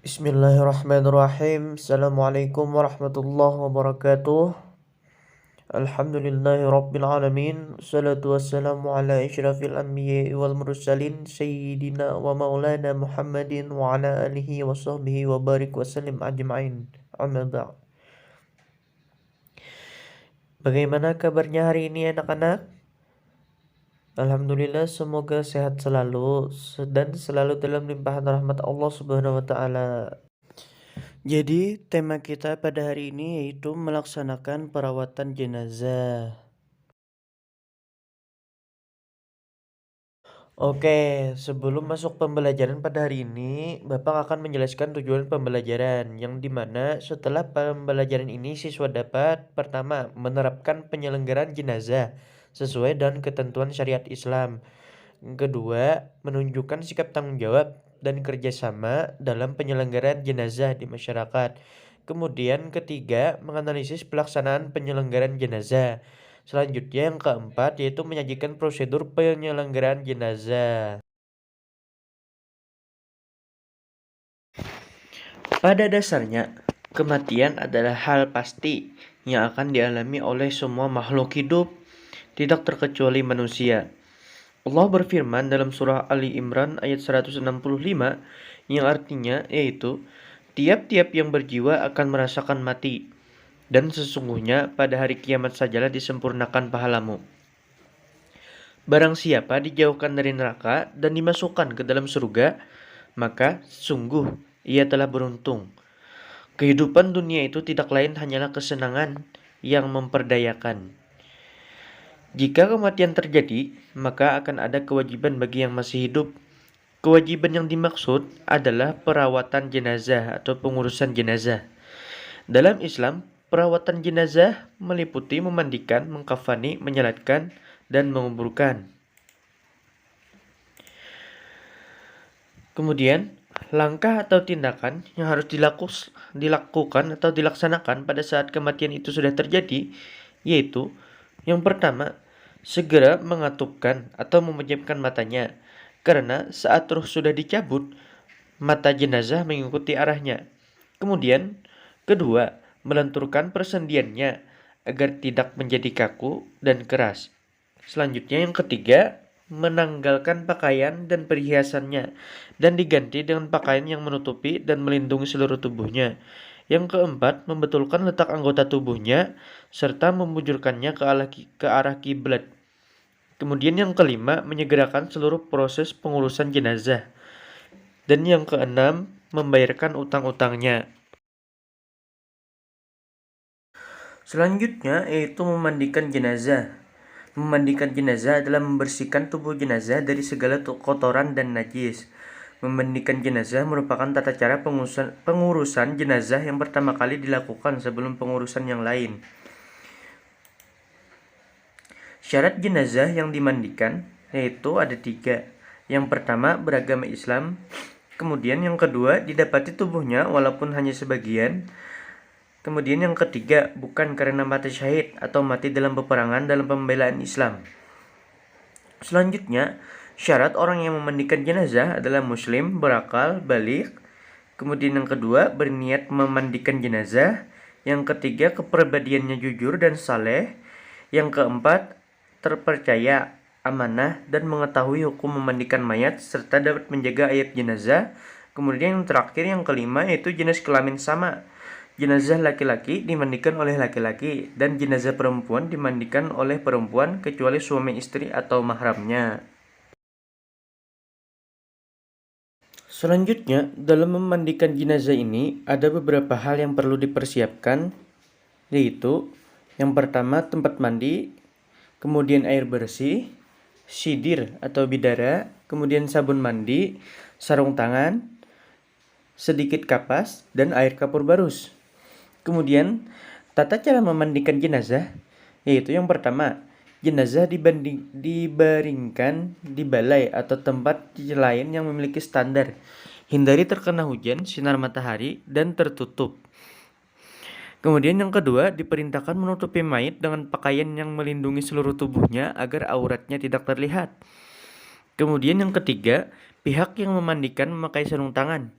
Bismillahirrahmanirrahim. Assalamualaikum warahmatullahi wabarakatuh. Alhamdulillahi rabbil alamin. Salatu wassalamu ala asyrafil anbiya'i wal mursalin sayyidina wa maulana Muhammadin wa ala alihi wa sahbihi wa barik wa sallim ajma'in. Amma ba'd. Bagaimana kabarnya hari ini anak-anak? Alhamdulillah, semoga sehat selalu dan selalu dalam limpahan rahmat Allah Subhanahu wa taala. Jadi tema kita pada hari ini yaitu melaksanakan perawatan jenazah. Oke, sebelum masuk pembelajaran pada hari ini, Bapak akan menjelaskan tujuan pembelajaran, yang dimana setelah pembelajaran ini siswa dapat pertama menerapkan penyelenggaraan jenazah sesuai dengan ketentuan syariat Islam. Kedua, menunjukkan sikap tanggung jawab dan kerjasama dalam penyelenggaraan jenazah di masyarakat. Kemudian ketiga, menganalisis pelaksanaan penyelenggaraan jenazah. Selanjutnya yang keempat yaitu menyajikan prosedur penyelenggaraan jenazah. Pada dasarnya, kematian adalah hal pasti yang akan dialami oleh semua makhluk hidup, tidak terkecuali manusia. Allah berfirman dalam surah Ali Imran ayat 165 yang artinya yaitu tiap-tiap yang berjiwa akan merasakan mati dan sesungguhnya pada hari kiamat sajalah disempurnakan pahalamu. Barang siapa dijauhkan dari neraka dan dimasukkan ke dalam surga, maka sungguh ia telah beruntung. Kehidupan dunia itu tidak lain hanyalah kesenangan yang memperdayakan. Jika kematian terjadi, maka akan ada kewajiban bagi yang masih hidup. Kewajiban yang dimaksud adalah perawatan jenazah atau pengurusan jenazah. Dalam Islam, perawatan jenazah meliputi memandikan, mengkafani, menyalatkan, dan menguburkan. Kemudian, langkah atau tindakan yang harus dilakukan atau dilaksanakan pada saat kematian itu sudah terjadi, yaitu yang pertama, segera mengatupkan atau memejamkan matanya, karena saat ruh sudah dicabut, mata jenazah mengikuti arahnya. Kemudian, kedua, melenturkan persendiannya agar tidak menjadi kaku dan keras. Selanjutnya yang ketiga, menanggalkan pakaian dan perhiasannya dan diganti dengan pakaian yang menutupi dan melindungi seluruh tubuhnya. Yang keempat, membetulkan letak anggota tubuhnya serta membujurkannya ke arah kiblat. Kemudian yang kelima, menyegerakan seluruh proses pengurusan jenazah. Dan yang keenam, membayarkan utang-utangnya. Selanjutnya yaitu memandikan jenazah. Memandikan jenazah adalah membersihkan tubuh jenazah dari segala kotoran dan najis. Memandikan jenazah merupakan tata cara pengurusan jenazah yang pertama kali dilakukan sebelum pengurusan yang lain. Syarat jenazah yang dimandikan yaitu ada 3. Yang pertama, beragama Islam. Kemudian yang kedua, didapati tubuhnya walaupun hanya sebagian. Kemudian yang ketiga, bukan karena mati syahid atau mati dalam peperangan dalam pembelaan Islam. Selanjutnya, syarat orang yang memandikan jenazah adalah muslim, berakal, baligh. Kemudian yang kedua, berniat memandikan jenazah. Yang ketiga, kepribadiannya jujur dan saleh. Yang keempat, terpercaya, amanah, dan mengetahui hukum memandikan mayat serta dapat menjaga ayat jenazah. Kemudian yang terakhir, yang kelima, yaitu jenis kelamin sama. Jenazah laki-laki dimandikan oleh laki-laki dan jenazah perempuan dimandikan oleh perempuan kecuali suami istri atau mahramnya. Selanjutnya, dalam memandikan jenazah ini ada beberapa hal yang perlu dipersiapkan, yaitu yang pertama tempat mandi, kemudian air bersih, sidir atau bidara, kemudian sabun mandi, sarung tangan, sedikit kapas, dan air kapur barus. Kemudian, tata cara memandikan jenazah, yaitu yang pertama, jenazah dibaringkan di balai atau tempat lain yang memiliki standar. Hindari terkena hujan, sinar matahari, dan tertutup. Kemudian yang kedua, diperintahkan menutupi mayit dengan pakaian yang melindungi seluruh tubuhnya agar auratnya tidak terlihat. Kemudian yang ketiga, pihak yang memandikan memakai sarung tangan.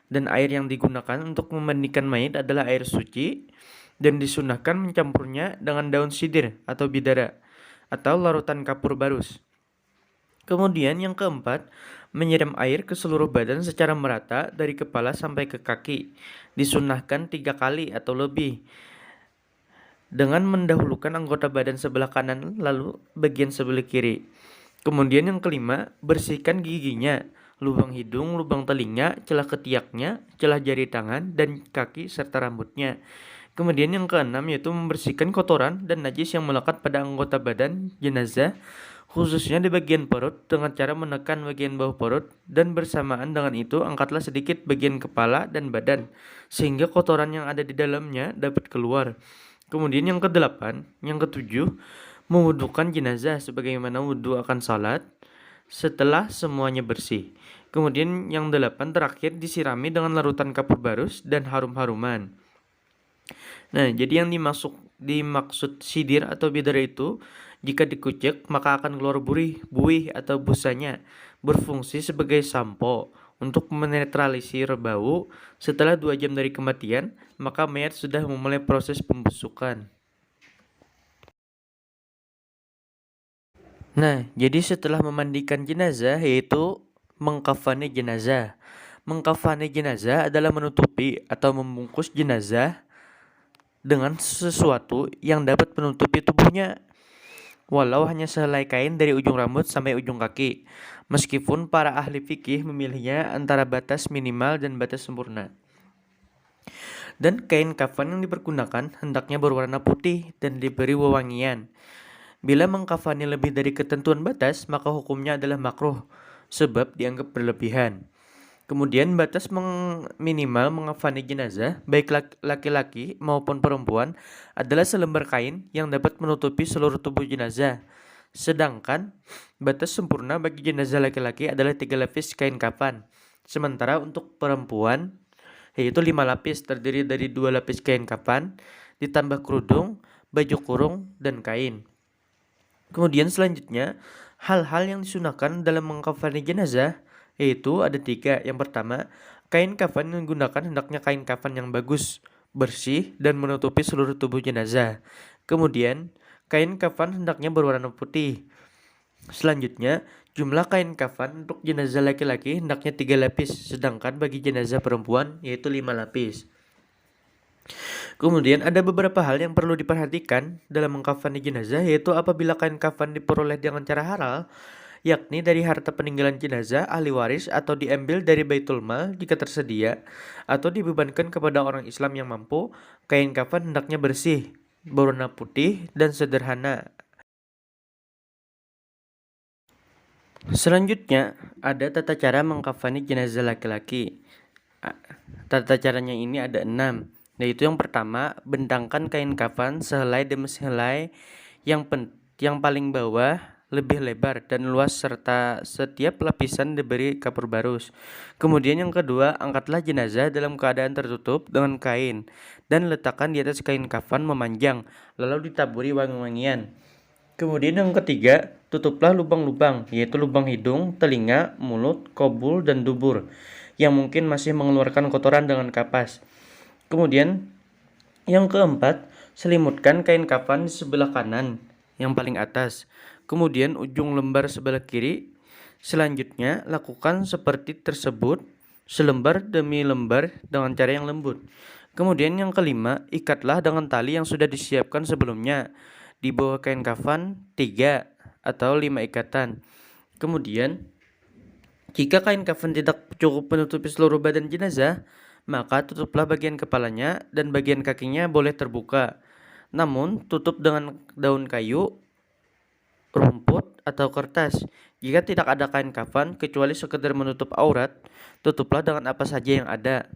Dan air yang digunakan untuk memandikan mayit adalah air suci dan disunahkan mencampurnya dengan daun sidir atau bidara atau larutan kapur barus. Kemudian yang keempat, menyiram air ke seluruh badan secara merata dari kepala sampai ke kaki. Disunahkan 3 kali atau lebih dengan mendahulukan anggota badan sebelah kanan lalu bagian sebelah kiri. Kemudian yang kelima, bersihkan giginya, lubang hidung, lubang telinga, celah ketiaknya, celah jari tangan, dan kaki serta rambutnya. Kemudian yang keenam yaitu membersihkan kotoran dan najis yang melekat pada anggota badan jenazah, khususnya di bagian perut dengan cara menekan bagian bawah perut dan bersamaan dengan itu angkatlah sedikit bagian kepala dan badan sehingga kotoran yang ada di dalamnya dapat keluar. Kemudian yang kedelapan, yang ketujuh, mewudukan jenazah sebagaimana wudhu akan salat setelah semuanya bersih. Kemudian yang delapan terakhir disirami dengan larutan kapur barus dan harum-haruman. Nah, jadi yang dimaksud sidir atau bidara itu jika dikucek maka akan keluar buih atau busanya berfungsi sebagai sampo untuk menetralisir bau. Setelah 2 jam dari kematian, maka mayat sudah memulai proses pembusukan. Nah, jadi setelah memandikan jenazah yaitu mengkafani jenazah. Mengkafani jenazah adalah menutupi atau membungkus jenazah dengan sesuatu yang dapat menutupi tubuhnya, walau hanya sehelai kain dari ujung rambut sampai ujung kaki, meskipun para ahli fikih memilihnya antara batas minimal dan batas sempurna. Dan kain kafan yang dipergunakan hendaknya berwarna putih dan diberi wewangian. Bila mengkafani lebih dari ketentuan batas, maka hukumnya adalah makruh, sebab dianggap berlebihan. Kemudian batas minimal mengkafani jenazah, baik laki-laki maupun perempuan, adalah selembar kain yang dapat menutupi seluruh tubuh jenazah. Sedangkan batas sempurna bagi jenazah laki-laki adalah 3 lapis kain kafan. Sementara untuk perempuan, yaitu 5 lapis terdiri dari 2 lapis kain kafan, ditambah kerudung, baju kurung, dan kain. Kemudian selanjutnya, hal-hal yang disunahkan dalam mengkafani jenazah yaitu ada 3. Yang pertama, kain kafan yang digunakan hendaknya kain kafan yang bagus, bersih, dan menutupi seluruh tubuh jenazah. Kemudian, kain kafan hendaknya berwarna putih. Selanjutnya, jumlah kain kafan untuk jenazah laki-laki hendaknya 3 lapis, sedangkan bagi jenazah perempuan yaitu 5 lapis. Kemudian ada beberapa hal yang perlu diperhatikan dalam mengkafani jenazah, yaitu apabila kain kafan diperoleh dengan cara halal, yakni dari harta peninggalan jenazah, ahli waris, atau diambil dari baitul mal jika tersedia, atau dibebankan kepada orang Islam yang mampu, kain kafan hendaknya bersih, berwarna putih, dan sederhana. Selanjutnya, ada tata cara mengkafani jenazah laki-laki. Tata caranya ini ada 6. Yaitu yang pertama, bentangkan kain kafan sehelai demi sehelai yang paling bawah lebih lebar dan luas serta setiap lapisan diberi kapur barus. Kemudian yang kedua, angkatlah jenazah dalam keadaan tertutup dengan kain dan letakkan di atas kain kafan memanjang, lalu ditaburi wangi-wangian. Kemudian yang ketiga, tutuplah lubang-lubang, yaitu lubang hidung, telinga, mulut, kobul, dan dubur, yang mungkin masih mengeluarkan kotoran dengan kapas. Kemudian yang keempat, selimutkan kain kafan di sebelah kanan, yang paling atas. Kemudian ujung lembar sebelah kiri. Selanjutnya, lakukan seperti tersebut, selembar demi lembar dengan cara yang lembut. Kemudian yang kelima, ikatlah dengan tali yang sudah disiapkan sebelumnya. Di bawah kain kafan 3 atau 5 ikatan. Kemudian, jika kain kafan tidak cukup menutupi seluruh badan jenazah, maka tutuplah bagian kepalanya dan bagian kakinya boleh terbuka. Namun, tutup dengan daun kayu, rumput, atau kertas. Jika tidak ada kain kafan, kecuali sekedar menutup aurat, tutuplah dengan apa saja yang ada.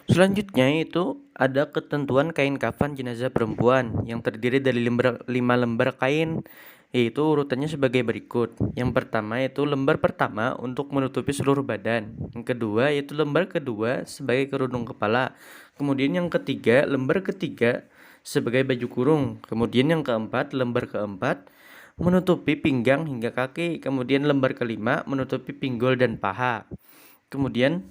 Selanjutnya itu ada ketentuan kain kafan jenazah perempuan yang terdiri dari 5 lembar kain, yaitu urutannya sebagai berikut. Yang pertama yaitu lembar pertama untuk menutupi seluruh badan. Yang kedua yaitu lembar kedua sebagai kerudung kepala. Kemudian yang ketiga, lembar ketiga sebagai baju kurung. Kemudian yang keempat, lembar keempat menutupi pinggang hingga kaki. Kemudian lembar kelima menutupi pinggul dan paha. Kemudian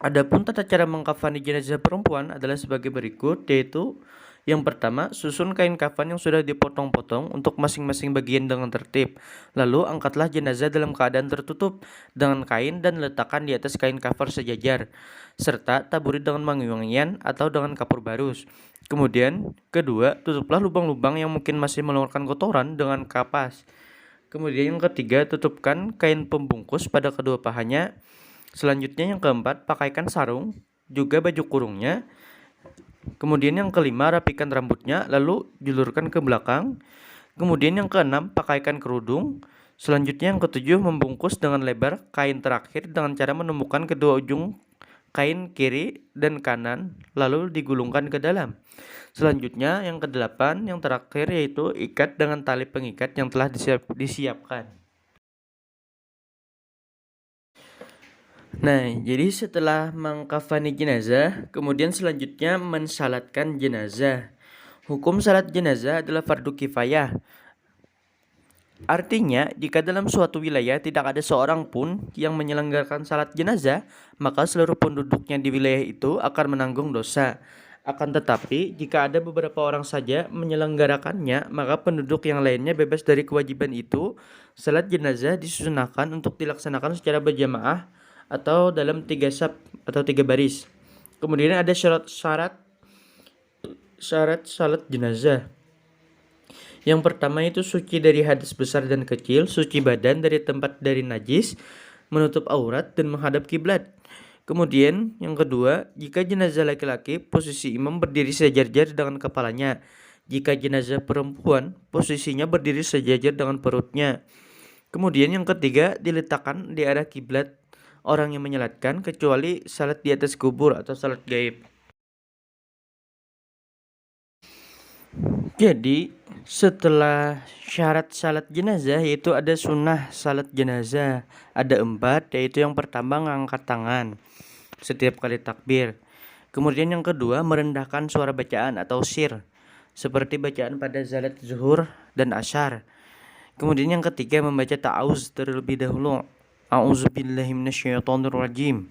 adapun tata cara mengkafani jenazah perempuan adalah sebagai berikut, yaitu yang pertama, susun kain kafan yang sudah dipotong-potong untuk masing-masing bagian dengan tertib. Lalu angkatlah jenazah dalam keadaan tertutup dengan kain dan letakkan di atas kain kafan sejajar, serta taburi dengan wangi-wangian atau dengan kapur barus. Kemudian, kedua, tutuplah lubang-lubang yang mungkin masih mengeluarkan kotoran dengan kapas. Kemudian yang ketiga, tutupkan kain pembungkus pada kedua pahanya. Selanjutnya yang keempat, pakaikan sarung, juga baju kurungnya. Kemudian yang kelima, rapikan rambutnya, lalu julurkan ke belakang. Kemudian yang keenam, pakaikan kerudung. Selanjutnya yang ketujuh, membungkus dengan lebar kain terakhir dengan cara menemukan kedua ujung kain kiri dan kanan, lalu digulungkan ke dalam. Selanjutnya yang kedelapan, yang terakhir, yaitu ikat dengan tali pengikat yang telah disiapkan. Nah, jadi setelah mengkafani jenazah, kemudian selanjutnya mensalatkan jenazah. Hukum salat jenazah adalah fardu kifayah. Artinya, jika dalam suatu wilayah tidak ada seorang pun yang menyelenggarakan salat jenazah, maka seluruh penduduknya di wilayah itu akan menanggung dosa. Akan tetapi, jika ada beberapa orang saja menyelenggarakannya, maka penduduk yang lainnya bebas dari kewajiban itu. Salat jenazah disunahkan untuk dilaksanakan secara berjamaah atau dalam 3 saf atau 3 baris. Kemudian ada syarat salat jenazah. Yang pertama itu suci dari hadas besar dan kecil, suci badan dari tempat dari najis, menutup aurat dan menghadap kiblat. Kemudian yang kedua, jika jenazah laki-laki, posisi imam berdiri sejajar dengan kepalanya. Jika jenazah perempuan, posisinya berdiri sejajar dengan perutnya. Kemudian yang ketiga, diletakkan di arah kiblat orang yang menyalatkan, kecuali salat di atas kubur atau salat gaib. Jadi setelah syarat salat jenazah, yaitu ada sunnah salat jenazah. Ada 4, yaitu yang pertama mengangkat tangan setiap kali takbir. Kemudian yang kedua, merendahkan suara bacaan atau sir, seperti bacaan pada salat zuhur dan asyar. Kemudian yang ketiga, membaca ta'awuz terlebih dahulu. A'udzubillahi minasyaitonirrajim.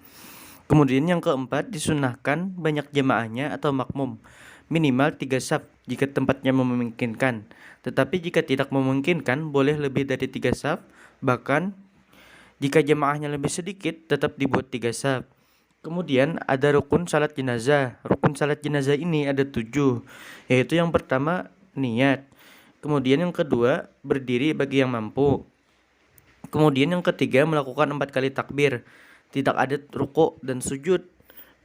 Kemudian yang keempat, disunahkan banyak jamaahnya atau makmum, minimal 3 saf jika tempatnya memungkinkan. Tetapi jika tidak memungkinkan, boleh lebih dari 3 saf. Bahkan jika jamaahnya lebih sedikit, tetap dibuat 3 saf. Kemudian ada rukun salat jenazah. Rukun salat jenazah ini ada 7, yaitu yang pertama niat. Kemudian yang kedua, berdiri bagi yang mampu. Kemudian yang ketiga, melakukan 4 kali takbir, tidak ada ruku dan sujud.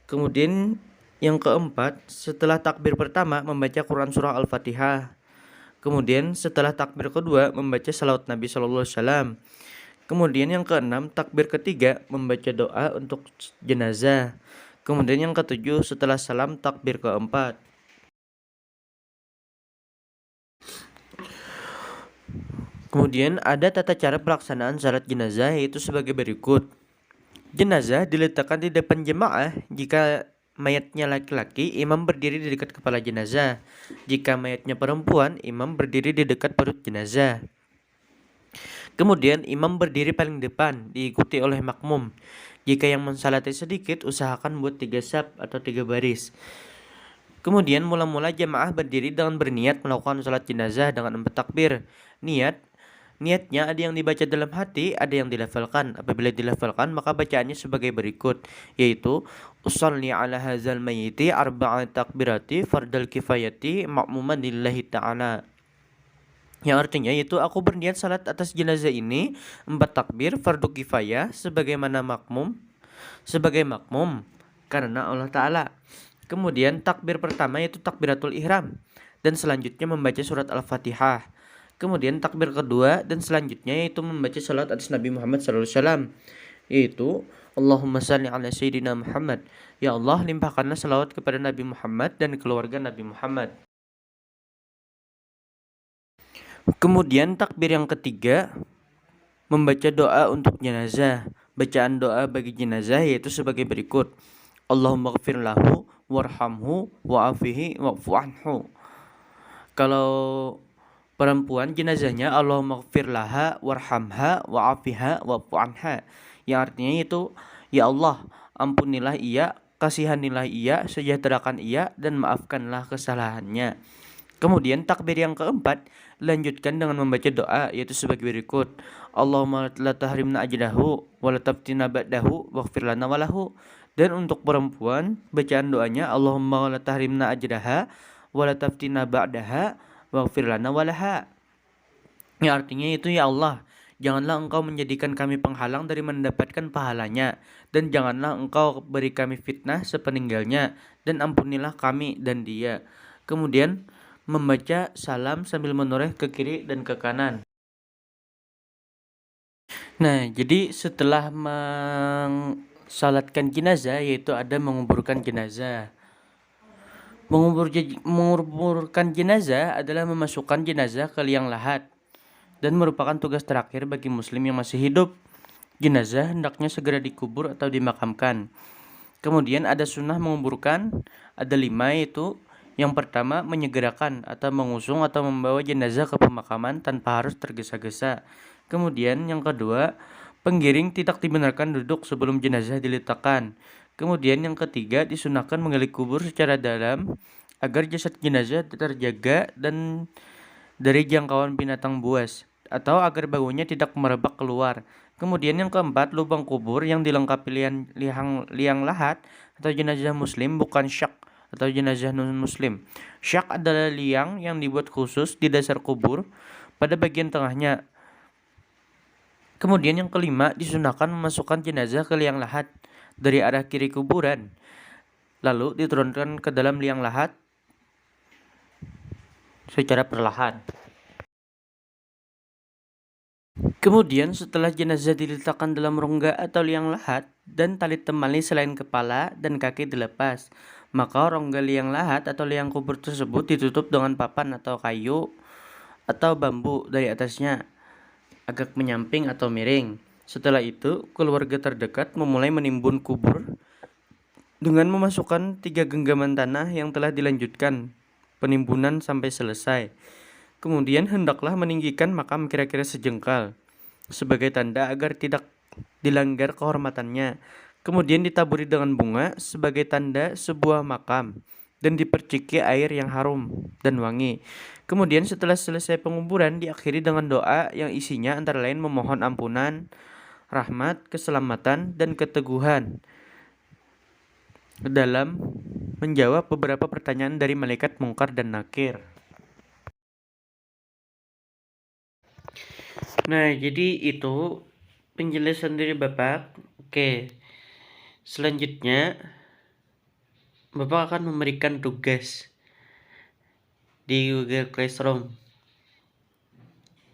Kemudian yang keempat, setelah takbir pertama membaca Quran surah Al-Fatihah. Kemudian setelah takbir kedua membaca salawat Nabi SAW. Kemudian yang keenam, takbir ketiga membaca doa untuk jenazah. Kemudian yang ketujuh, setelah salam takbir keempat. Kemudian ada tata cara pelaksanaan salat jenazah, yaitu sebagai berikut. Jenazah diletakkan di depan jemaah. Jika mayatnya laki-laki, imam berdiri di dekat kepala jenazah. Jika mayatnya perempuan, imam berdiri di dekat perut jenazah. Kemudian imam berdiri paling depan, diikuti oleh makmum. Jika yang mensalati sedikit, usahakan buat 3 saf atau 3 baris. Kemudian mula-mula jemaah berdiri dengan berniat melakukan salat jenazah dengan 4 takbir. Niatnya ada yang dibaca dalam hati, ada yang dilafalkan. Apabila dilafalkan, maka bacaannya sebagai berikut, yaitu usolli ala hazal mayyiti arba'a takbirati fardal kifayati ma'muman lillahi ta'ala. Yang artinya yaitu aku berniat salat atas jenazah ini 4 takbir fardu kifayah sebagai makmum karena Allah Ta'ala. Kemudian takbir pertama yaitu takbiratul ihram, dan selanjutnya membaca surat Al-Fatihah. Kemudian takbir kedua dan selanjutnya yaitu membaca salat atas Nabi Muhammad SAW, yaitu Allahumma salli ala Sayyidina Muhammad. Ya Allah, limpahkanlah salawat kepada Nabi Muhammad dan keluarga Nabi Muhammad. Kemudian takbir yang ketiga, membaca doa untuk jenazah. Bacaan doa bagi jenazah yaitu sebagai berikut. Allahumma ghfir lahu warhamhu wa'afihi wa'fu anhu. Kalau Perempuan jenazahnya Allahumma ighfir laha warhamha wa'afiha wa'fu anha. Yang artinya itu, ya Allah, ampunilah ia, kasihanilah ia, sejahterakan ia, dan maafkanlah kesalahannya. Kemudian takbir yang keempat lanjutkan dengan membaca doa, yaitu sebagai berikut. Allahumma la tahrimna ajrahu wa la taftina ba'dahu waghfir lana walahu. Dan untuk perempuan, bacaan doanya Allahumma la tahrimna ajraha wa la taftina ba'daha waghfir lana walaha. Ya artinya itu, ya Allah, janganlah engkau menjadikan kami penghalang dari mendapatkan pahalanya, dan janganlah engkau beri kami fitnah sepeninggalnya, dan ampunilah kami dan dia. Kemudian membaca salam sambil menoleh ke kiri dan ke kanan. Nah, jadi setelah mensalatkan jenazah, yaitu ada menguburkan jenazah. Menguburkan jenazah adalah memasukkan jenazah ke liang lahat dan merupakan tugas terakhir bagi muslim yang masih hidup. Jenazah hendaknya segera dikubur atau dimakamkan. Kemudian ada sunnah menguburkan, ada 5, yaitu yang pertama menyegerakan atau mengusung atau membawa jenazah ke pemakaman tanpa harus tergesa-gesa. Kemudian yang kedua, penggiring tidak dibenarkan duduk sebelum jenazah diletakkan. Kemudian yang ketiga, disunahkan menggali kubur secara dalam agar jasad jenazah terjaga dan dari jangkauan binatang buas, atau agar baunya tidak merebak keluar. Kemudian yang keempat, lubang kubur yang dilengkapi liang lahat atau jenazah muslim, bukan syak atau jenazah non-muslim. Syak adalah liang yang dibuat khusus di dasar kubur pada bagian tengahnya. Kemudian yang kelima, disunahkan memasukkan jenazah ke liang lahat dari arah kiri kuburan, lalu diturunkan ke dalam liang lahat secara perlahan. Kemudian setelah jenazah diletakkan dalam rongga atau liang lahat dan tali temali selain kepala dan kaki dilepas, maka rongga liang lahat atau liang kubur tersebut ditutup dengan papan atau kayu atau bambu dari atasnya, agak menyamping atau miring. Setelah itu, keluarga terdekat memulai menimbun kubur dengan memasukkan 3 genggaman tanah yang telah dilanjutkan penimbunan sampai selesai. Kemudian hendaklah meninggikan makam kira-kira sejengkal sebagai tanda agar tidak dilanggar kehormatannya. Kemudian ditaburi dengan bunga sebagai tanda sebuah makam dan diperciki air yang harum dan wangi. Kemudian setelah selesai penguburan diakhiri dengan doa yang isinya antara lain memohon ampunan, rahmat, keselamatan, dan keteguhan dalam menjawab beberapa pertanyaan dari malaikat Mungkar dan Nakir. Nah, jadi itu penjelasan dari Bapak. Oke, selanjutnya Bapak akan memberikan tugas di Google Classroom.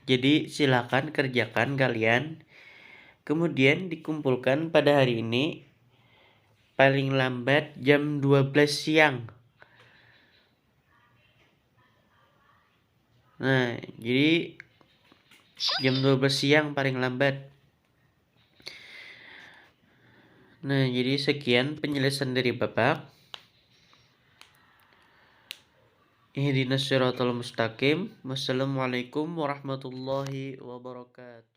Jadi silakan kerjakan kalian. Kemudian dikumpulkan pada hari ini paling lambat jam 12 siang. Nah, jadi jam 12 siang paling lambat. Nah, jadi sekian penjelasan dari Bapak. Ihdinas siratal mustaqim. Wassalamualaikum warahmatullahi wabarakatuh.